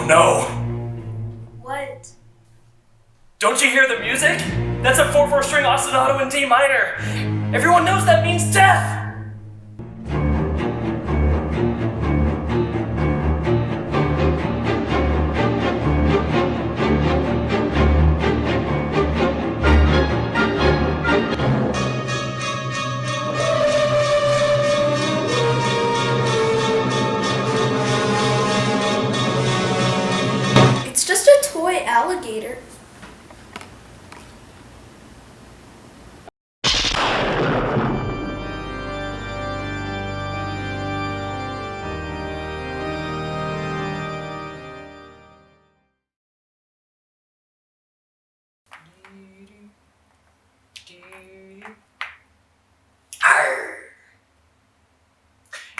Oh no! What? Don't you hear the music? That's a 4/4 string ostinato in D minor. Everyone knows that means death! It's just a toy alligator.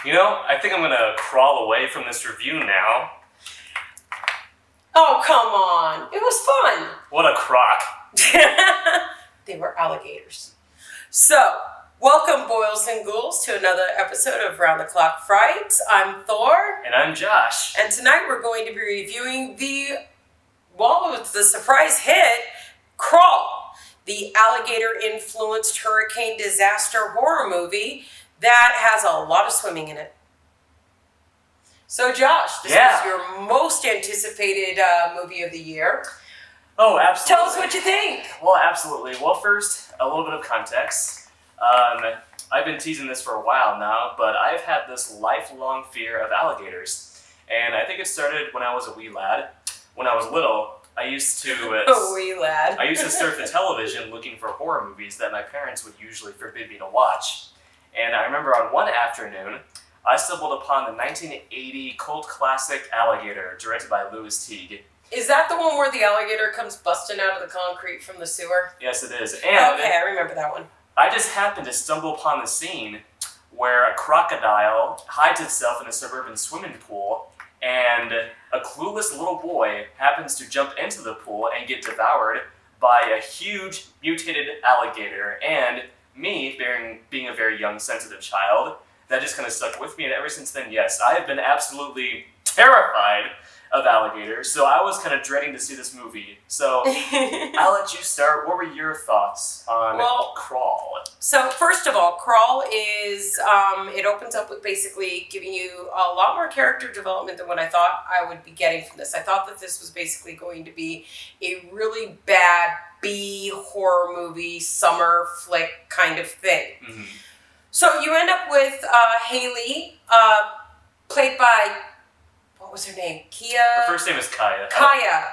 You know, I think I'm gonna crawl away from this review now. Oh, come on. It was fun. What a crock. They were alligators. So, welcome, boils and ghouls, to another episode of Round the Clock Frights. I'm Thor. And I'm Josh. And tonight we're going to be reviewing the surprise hit, Crawl, the alligator-influenced hurricane disaster horror movie that has a lot of swimming in it. So, Josh, this was your most anticipated movie of the year. Oh, absolutely. Tell us what you think. Well, absolutely. Well, first, a little bit of context. I've been teasing this for a while now, but I've had this lifelong fear of alligators. And I think it started when I was a wee lad. When I was little, I used to... Oh, wee lad. I used to surf the television looking for horror movies that my parents would usually forbid me to watch. And I remember on one afternoon, I stumbled upon the 1980 cult classic Alligator, directed by Louis Teague. Is that the one where the alligator comes busting out of the concrete from the sewer? Yes, it is. And okay, I remember that one. I just happened to stumble upon the scene where a crocodile hides itself in a suburban swimming pool, and a clueless little boy happens to jump into the pool and get devoured by a huge mutated alligator. And me, being a very young, sensitive child, that just kind of stuck with me, and ever since then, yes, I have been absolutely terrified of alligators, so I was kind of dreading to see this movie. So, I'll let you start. What were your thoughts on Crawl? So, first of all, Crawl is, it opens up with basically giving you a lot more character development than what I thought I would be getting from this. I thought that this was basically going to be a really bad B horror movie, summer flick kind of thing. Mm-hmm. So you end up with Haley, played by, what was her name? Kia? Her first name is Kaya. Kaya.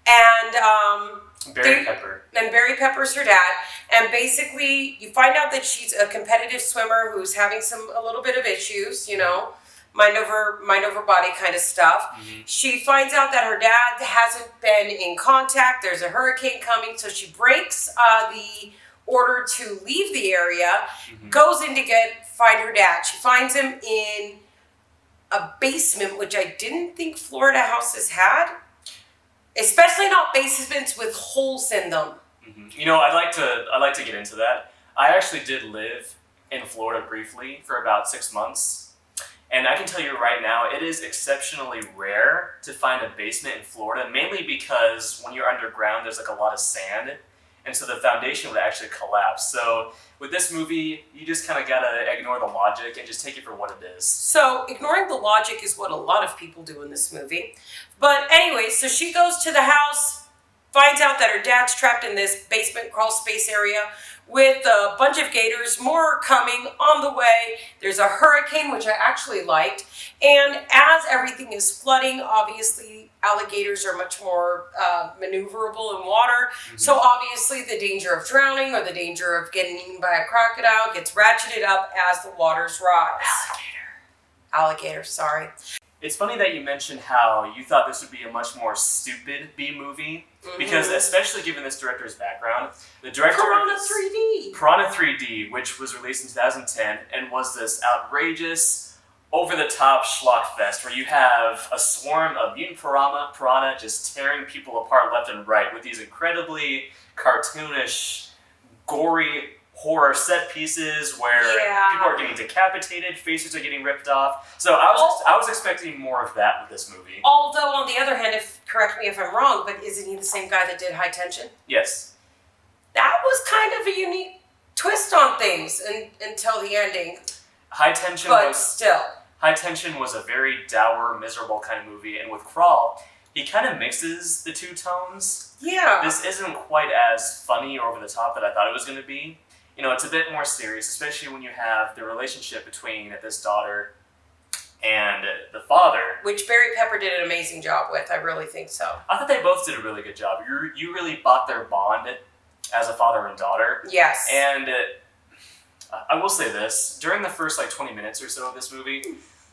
And Barry Pepper. And Barry Pepper's her dad. And basically, you find out that she's a competitive swimmer who's having a little bit of issues, you know, mind over body kind of stuff. Mm-hmm. She finds out that her dad hasn't been in contact. There's a hurricane coming, so she breaks the order to leave the area, goes in to find her dad. She finds him in a basement, which I didn't think Florida houses had, especially not basements with holes in them. Mm-hmm. You know, I'd like to get into that. I actually did live in Florida briefly for about 6 months, and I can tell you right now, it is exceptionally rare to find a basement in Florida, mainly because when you're underground, there's like a lot of sand. And so the foundation would actually collapse. So with this movie, you just kind of gotta ignore the logic and just take it for what it is. So ignoring the logic is what a lot of people do in this movie. But anyway, so she goes to the house, finds out that her dad's trapped in this basement crawl space area with a bunch of gators, more are coming on the way. There's a hurricane, which I actually liked. And as everything is flooding, obviously alligators are much more maneuverable in water. Mm-hmm. So obviously the danger of drowning or the danger of getting eaten by a crocodile gets ratcheted up as the waters rise. Alligator, sorry. It's funny that you mentioned how you thought this would be a much more stupid B movie, because especially given this director's background, the director Piranha of 3D. Piranha 3D, which was released in 2010 and was this outrageous, over-the-top schlock fest where you have a swarm of mutant piranha just tearing people apart left and right with these incredibly cartoonish, gory horror set pieces where Yeah. people are getting decapitated, faces are getting ripped off. So I was expecting more of that with this movie. Although, on the other hand, correct me if I'm wrong, but isn't he the same guy that did High Tension? Yes. That was kind of a unique twist on things until the ending. High Tension But still. High Tension was a very dour, miserable kind of movie, and with Crawl, he kind of mixes the two tones. Yeah. This isn't quite as funny or over the top that I thought it was going to be. You know, it's a bit more serious, especially when you have the relationship between this daughter and the father. Which Barry Pepper did an amazing job with. I really think so. I thought they both did a really good job. You really bought their bond as a father and daughter. Yes. And I will say this, during the first 20 minutes or so of this movie,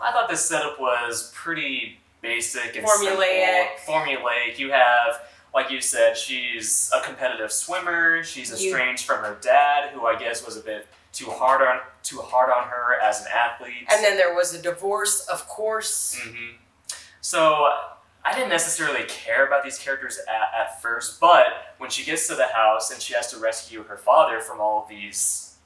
I thought this setup was pretty basic and Formulaic. simple. Formulaic. You have, like you said, she's a competitive swimmer. She's estranged from her dad, who I guess was a bit too hard on her as an athlete. And then there was a divorce, of course. Mm-hmm. So I didn't necessarily care about these characters at first, but when she gets to the house and she has to rescue her father from all of these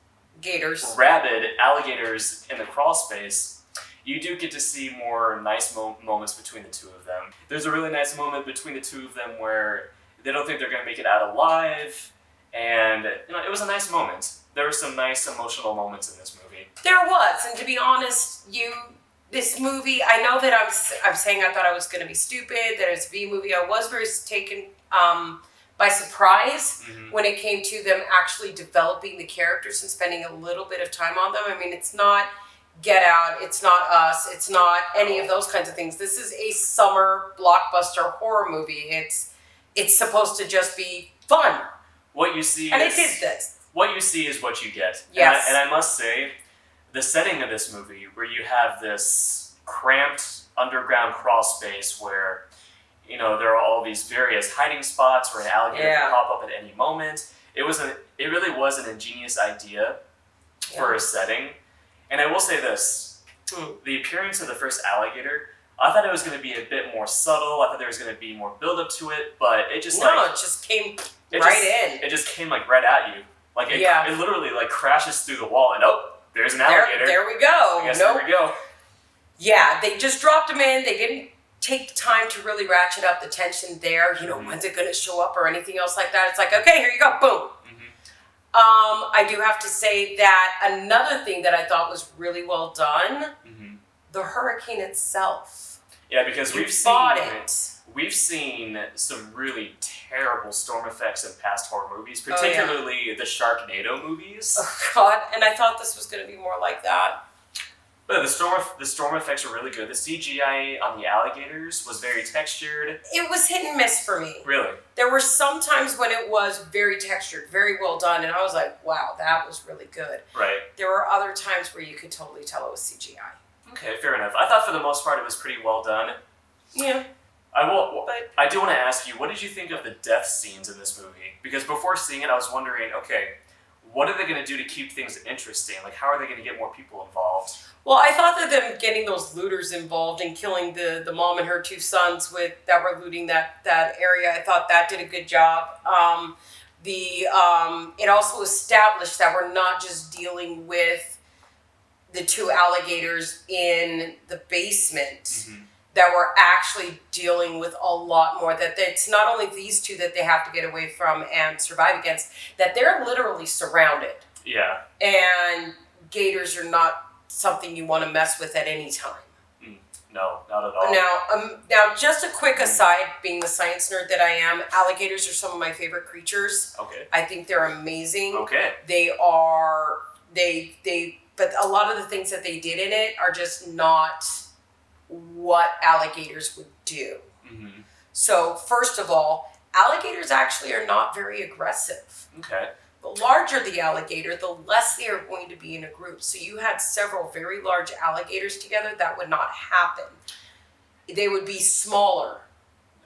Gators. rabid alligators in the crawl space, you do get to see more nice moments between the two of them. There's a really nice moment between the two of them where they don't think they're going to make it out alive, and it was a nice moment. There were some nice emotional moments in this movie. There was, and to be honest, this movie, I know that I'm saying I thought I was going to be stupid, that it's a B movie. I was very taken by surprise when it came to them actually developing the characters and spending a little bit of time on them. I mean, it's not Get Out, it's not Us, it's not any of those kinds of things. This is a summer blockbuster horror movie. It's supposed to just be fun. What you see and it did this. What you see is what you get. Yes. And I must say, the setting of this movie, where you have this cramped underground crawl space where, there are all these various hiding spots where an alligator can pop up at any moment. It really was an ingenious idea for a setting. And I will say this, the appearance of the first alligator, I thought it was going to be a bit more subtle. I thought there was going to be more build up to it, but it just it just came right in. It just came right at you. It literally crashes through the wall and there's an alligator. There we go. I guess there we go. Yeah, they just dropped him in. They didn't take the time to really ratchet up the tension there. When's it going to show up or anything else like that? It's like, okay, here you go, boom. I do have to say that another thing that I thought was really well done, the hurricane itself. Yeah, because we've seen some really terrible storm effects in past horror movies, particularly the Sharknado movies. Oh God! And I thought this was going to be more like that. But the storm effects were really good. The CGI on the alligators was very textured. It was hit and miss for me. Really? There were some times when it was very textured, very well done, and I was like, wow, that was really good. Right. There were other times where you could totally tell it was CGI. Okay, fair enough. I thought for the most part it was pretty well done. Yeah. I do want to ask you, what did you think of the death scenes in this movie? Because before seeing it, I was wondering, okay, what are they going to do to keep things interesting? How are they going to get more people involved? Well, I thought that them getting those looters involved and killing the mom and her two sons that were looting that area, I thought that did a good job. It also established that we're not just dealing with the two alligators in the basement, that we're actually dealing with a lot more, that it's not only these two that they have to get away from and survive against, that they're literally surrounded. Yeah. And gators are not something you want to mess with at any time. No, not at all. Now, just a quick aside, being the science nerd that I am, alligators are some of my favorite creatures. Okay. I think they're amazing. Okay. But a lot of the things that they did in it are just not what alligators would do. So, first of all, alligators actually are not very aggressive. Okay. The larger the alligator, the less they are going to be in a group. So you had several very large alligators together, that would not happen. They would be smaller.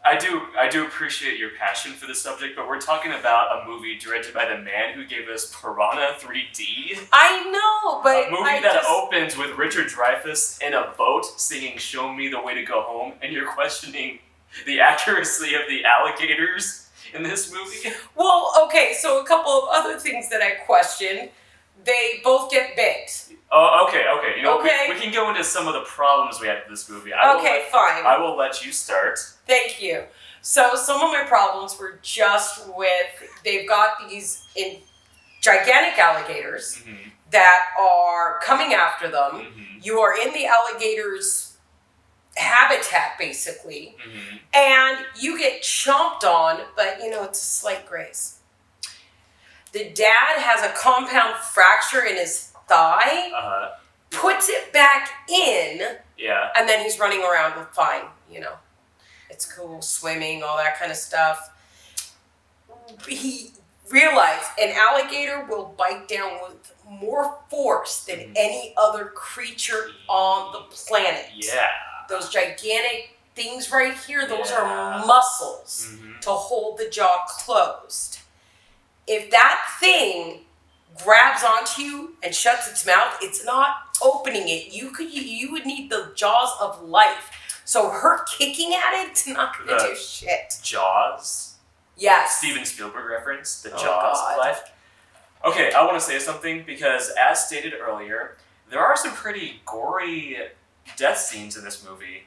I do appreciate your passion for the subject, but we're talking about a movie directed by the man who gave us Piranha 3D. I know, but a movie that opens with Richard Dreyfuss in a boat singing "Show Me the Way to Go Home," and you're questioning the accuracy of the alligators in this movie. Well, okay, so a couple of other things that I questioned. They both get bit. Oh, okay. You know, Okay. we can go into some of the problems we had with this movie. Fine. I will let you start. Thank you. So some of my problems were just with, they've got these gigantic alligators Mm-hmm. that are coming after them. Mm-hmm. You are in the alligator's habitat, basically, Mm-hmm. and you get chomped on, but it's a slight graze. The dad has a compound fracture in his thigh, puts it back in, Yeah. and then he's running around with fine, It's cool, swimming, all that kind of stuff. He realized an alligator will bite down with more force than any other creature on the planet. Yeah. Those gigantic things right here, those Yeah. are muscles to hold the jaw closed. If that thing grabs onto you and shuts its mouth, it's not opening it. You would need the jaws of life. So her kicking at it's not gonna do shit. Jaws? Yes. Steven Spielberg reference, the Oh, Jaws God. of life. Okay, I want to say something because, as stated earlier, there are some pretty gory death scenes in this movie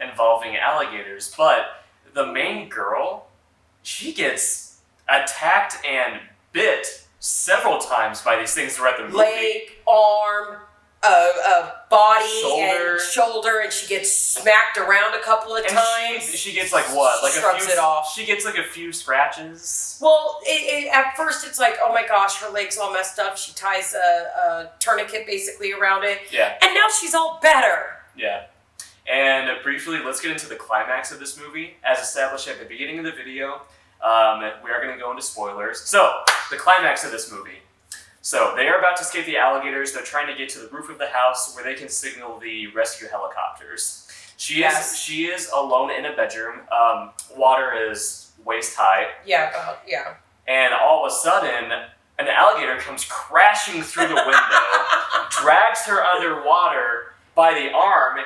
involving alligators, but the main girl, she gets attacked and bit several times by these things throughout the movie. Leg, arm, body, Shoulder. and shoulder, and she gets smacked around a couple of And times. she gets like what? Like Shrugs a few. it off. She gets like a few scratches. Well, at first it's like, oh my gosh, her leg's all messed up. She ties a tourniquet basically around it. Yeah. And now she's all better. Yeah. And briefly, let's get into the climax of this movie. As established at the beginning of the video, we are going to go into spoilers. So, the climax of this movie. So, they are about to escape the alligators. They're trying to get to the roof of the house where they can signal the rescue helicopters. She is alone in a bedroom. Water is waist high. Yeah. And all of a sudden, an alligator comes crashing through the window, drags her underwater by the arm,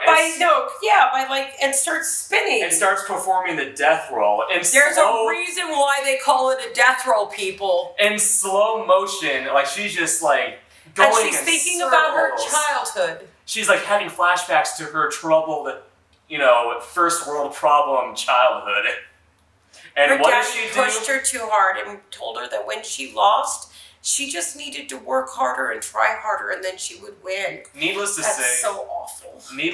and starts spinning. and starts performing the death roll in There's a reason why they call it a death roll, people. in slow motion. Like she's just like going And she's in thinking circles. about her childhood. She's like having flashbacks to her troubled, first world problem childhood. And Her what daddy does she do? pushed her too hard and told her that when she lost, she just needed to work harder and try harder, and then she would win. Needless to That's say, so awful. we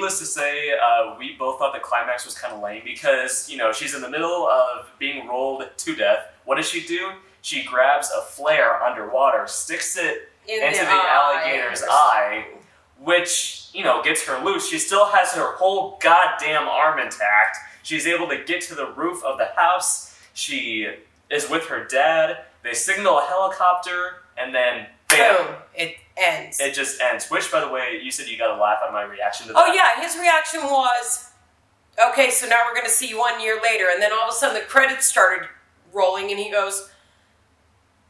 both thought the climax was kind of lame because, she's in the middle of being rolled to death. What does she do? She grabs a flare underwater, sticks it into the alligator's eye, which, gets her loose. She still has her whole goddamn arm intact. She's able to get to the roof of the house. She is with her dad. They signal a helicopter, and then bam. Boom. It ends. It just ends. Which, by the way, you said you got a laugh at my reaction to that. Oh yeah, his reaction was, okay, so now we're going to see you 1 year later. And then all of a sudden the credits started rolling, and he goes,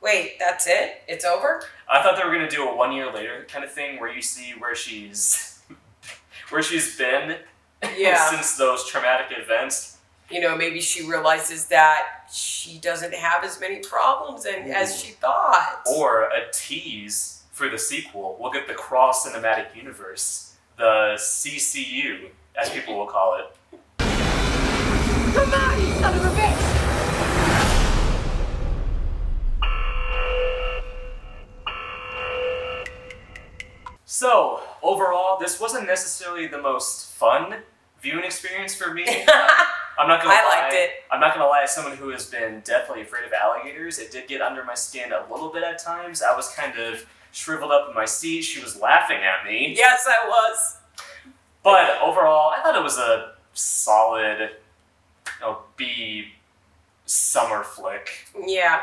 wait, that's it? It's over? I thought they were going to do a 1 year later kind of thing where you see where she's been since those traumatic events. Maybe she realizes that she doesn't have as many problems as she thought. Or a tease for the sequel. We'll get the Cross Cinematic Universe, the CCU, as people will call it. Come on, you son of a bitch! So, overall, this wasn't necessarily the most fun viewing experience for me. I'm not gonna lie. I liked it. I'm not gonna lie. As someone who has been deathly afraid of alligators, it did get under my skin a little bit at times. I was kind of shriveled up in my seat. She was laughing at me. Yes, I was. But overall, I thought it was a solid, B summer flick. Yeah,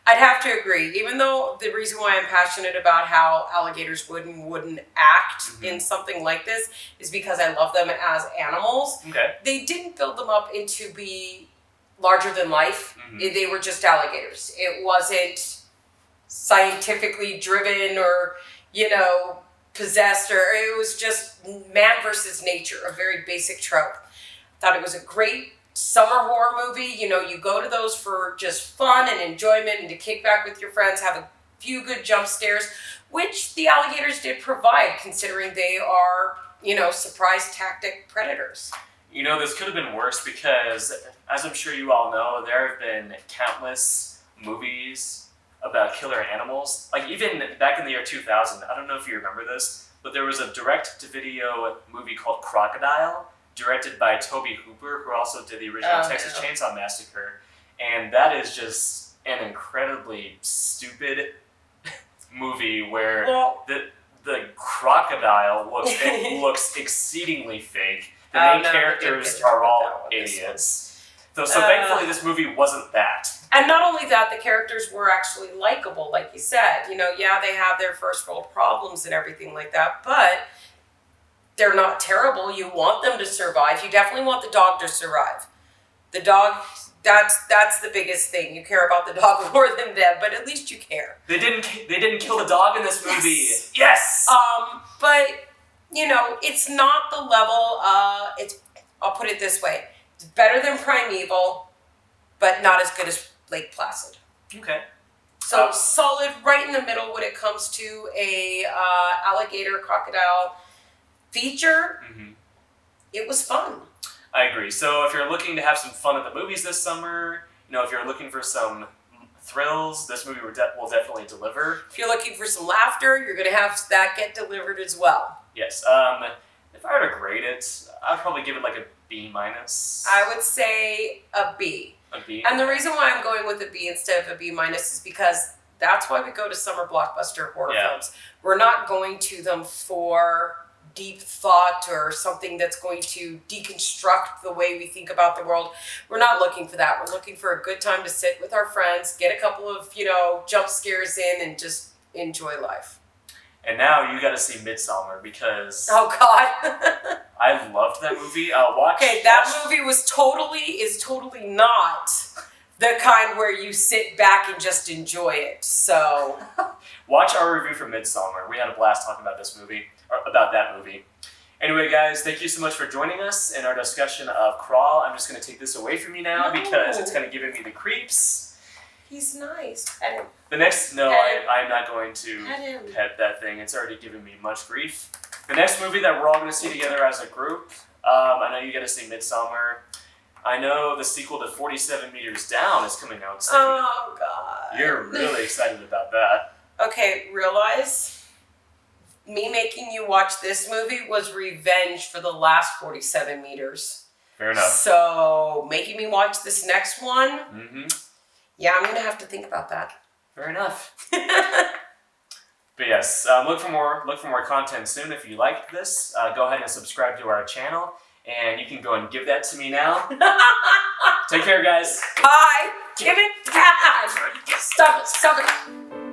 I'd have to agree. Even though the reason why I'm passionate about how alligators would and wouldn't act in something like this is because I love them as animals. Okay. They didn't build them up into be larger than life. They were just alligators. It wasn't scientifically driven or, possessed, or it was just man versus nature, a very basic trope. Thought it was a great summer horror movie. You go to those for just fun and enjoyment and to kick back with your friends, have a few good jump scares, which the alligators did provide, considering they are, surprise tactic predators. This could have been worse because, as I'm sure you all know, there have been countless movies about killer animals. Like, even back in the year 2000, I don't know if you remember this, but there was a direct-to-video movie called Crocodile, directed by Tobe Hooper, who also did the original Texas Chainsaw Massacre. And that is just an incredibly stupid movie where the crocodile looks exceedingly fake. The main characters are all idiots. So thankfully this movie wasn't that. And not only that, the characters were actually likable, like you said. They have their first world problems and everything like that, but they're not terrible. You want them to survive. You definitely want the dog to survive. The dog, that's the biggest thing. You care about the dog more than them, but at least you care. They didn't kill the dog in this movie. Yes. But it's not the level. I'll put it this way: it's better than Primeval, but not as good as Lake Placid. Okay. So solid, right in the middle when it comes to a alligator crocodile feature. Mm-hmm. It was fun. I agree. So if you're looking to have some fun at the movies this summer, if you're looking for some thrills, this movie will definitely deliver. If you're looking for some laughter, you're going to have that get delivered as well. Yes. If I were to grade it, I'd probably give it like a B-. I would say a B. A B. And the reason why I'm going with a B instead of a B- is because that's why we go to summer blockbuster horror films. We're not going to them for deep thought or something that's going to deconstruct the way we think about the world. We're not looking for that. We're looking for a good time to sit with our friends, get a couple of, jump scares in, and just enjoy life. And now you got to see Midsommar because oh God, I loved that movie. That movie is totally not the kind where you sit back and just enjoy it. So watch our review for Midsommar. We had a blast talking about that movie. Anyway, guys, thank you so much for joining us in our discussion of Crawl. I'm just going to take this away from you now because it's kind of giving me the creeps. He's nice. Pet him. I'm not going to pet that thing. It's already given me much grief. The next movie that we're all going to see together as a group, I know you got to see Midsommar. I know the sequel to 47 Meters Down is coming out soon. Oh, God. You're really excited about that. Okay, realize me making you watch this movie was revenge for the last 47 Meters. Fair enough. So, making me watch this next one, yeah, I'm going to have to think about that. Fair enough. But yes, look for more content soon. If you liked this, go ahead and subscribe to our channel. And you can go and give that to me now. Take care, guys. Bye. Give it back. Stop it.